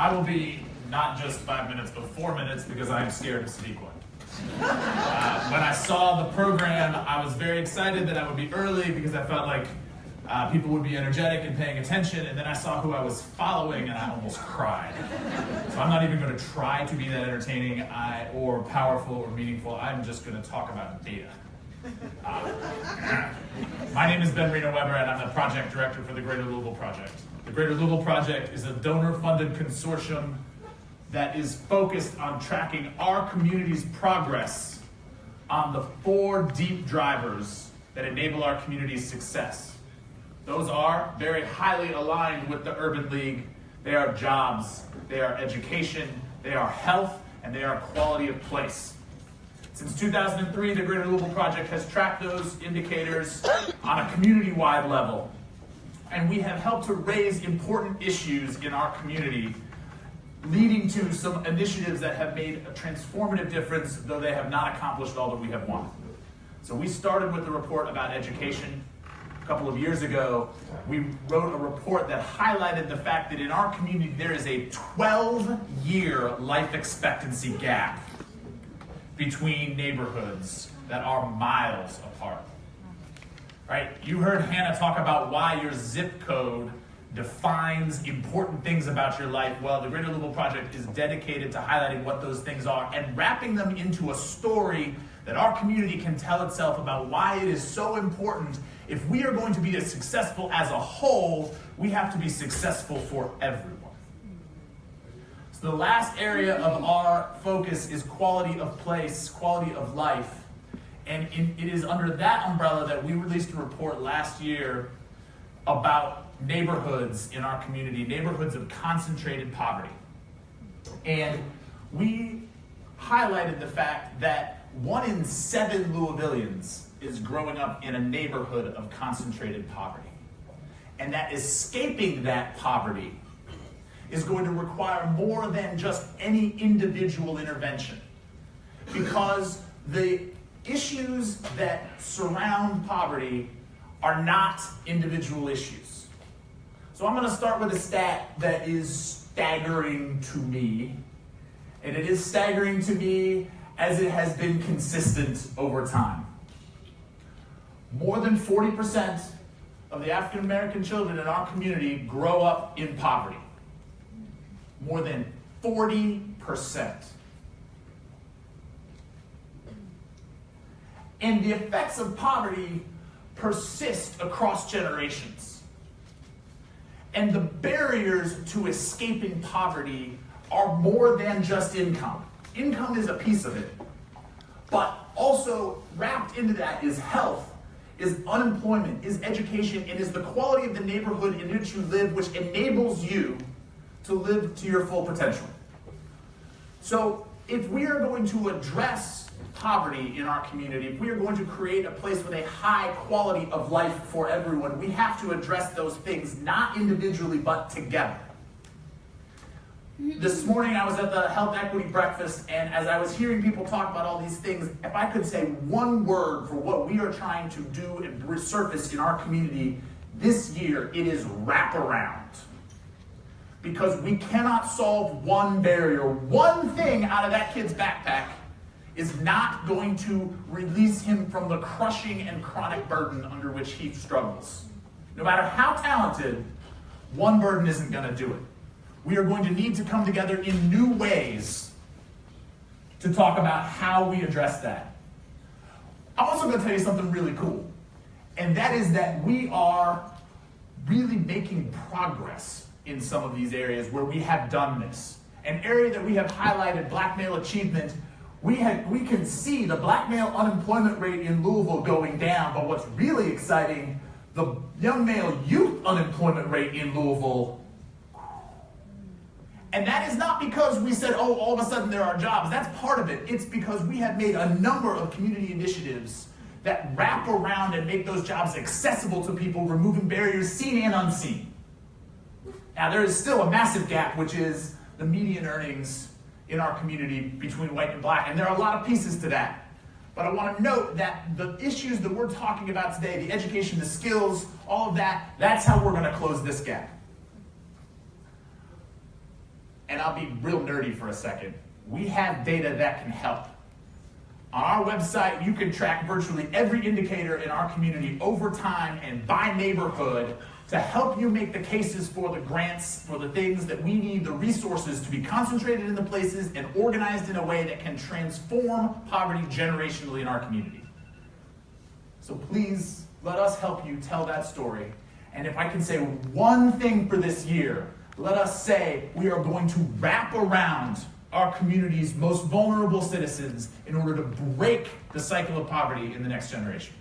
I will be not just 5 minutes, but 4 minutes because I am scared of speak one. When I saw the program, I was very excited that I would be early because I felt like people would be energetic and paying attention, and then I saw who I was following and I almost cried. So I'm not even going to try to be that entertaining or powerful or meaningful. I'm just going to talk about data. My name is Ben Reno-Weber, and I'm the project director for the Greater Louisville Project. The Greater Louisville Project is a donor-funded consortium that is focused on tracking our community's progress on the 4 deep drivers that enable our community's success. Those are very highly aligned with the Urban League. They are jobs, they are education, they are health, and they are quality of place. Since 2003, the Greater Louisville Project has tracked those indicators on a community-wide level. And we have helped to raise important issues in our community, leading to some initiatives that have made a transformative difference, though they have not accomplished all that we have wanted. So we started with a report about education. A couple of years ago, we wrote a report that highlighted the fact that in our community there is a 12-year life expectancy gap between neighborhoods that are miles apart. Right? You heard Hannah talk about why your zip code defines important things about your life. Well, the Greater Louisville Project is dedicated to highlighting what those things are and wrapping them into a story that our community can tell itself about why it is so important. If we are going to be as successful as a whole, we have to be successful for everyone. So the last area of our focus is quality of place, quality of life. And it is under that umbrella that we released a report last year about neighborhoods in our community, neighborhoods of concentrated poverty. And we highlighted the fact that 1 in 7 Louisvillians is growing up in a neighborhood of concentrated poverty. And that escaping that poverty is going to require more than just any individual intervention. Because the issues that surround poverty are not individual issues. So I'm going to start with a stat that is staggering to me. And it is staggering to me as it has been consistent over time. More than 40% of the African American children in our community grow up in poverty. More than 40%. And the effects of poverty persist across generations. And the barriers to escaping poverty are more than just income. Income is a piece of it. But also wrapped into that is health, is unemployment, is education, and is the quality of the neighborhood in which you live, which enables you to live to your full potential. So if we are going to address poverty in our community, if we are going to create a place with a high quality of life for everyone, we have to address those things not individually but together. This morning I was at the health equity breakfast, and as I was hearing people talk about all these things, if I could say one word for what we are trying to do and resurface in our community this year, it is wraparound. Because we cannot solve one barrier. One thing out of that kid's backpack is not going to release him from the crushing and chronic burden under which he struggles. No matter how talented, one burden isn't going to do it. We are going to need to come together in new ways to talk about how we address that. I'm also going to tell you something really cool, and that is that we are really making progress in some of these areas where we have done this. An area that we have highlighted, black male achievement, we can see the black male unemployment rate in Louisville going down, but what's really exciting, the young male youth unemployment rate in Louisville. And that is not because we said, oh, all of a sudden there are jobs. That's part of it. It's because we have made a number of community initiatives that wrap around and make those jobs accessible to people, removing barriers seen and unseen. Now, there is still a massive gap, which is the median earnings in our community between white and black, and there are a lot of pieces to that. But I want to note that the issues that we're talking about today, the education, the skills, all of that, that's how we're going to close this gap. and I'll be real nerdy for a second, we have data that can help. On our website, you can track virtually every indicator in our community over time and by neighborhood to help you make the cases for the grants, for the things that we need the resources to be concentrated in the places and organized in a way that can transform poverty generationally in our community. So please, let us help you tell that story. And if I can say one thing for this year, let us say we are going to wrap around our community's most vulnerable citizens in order to break the cycle of poverty in the next generation.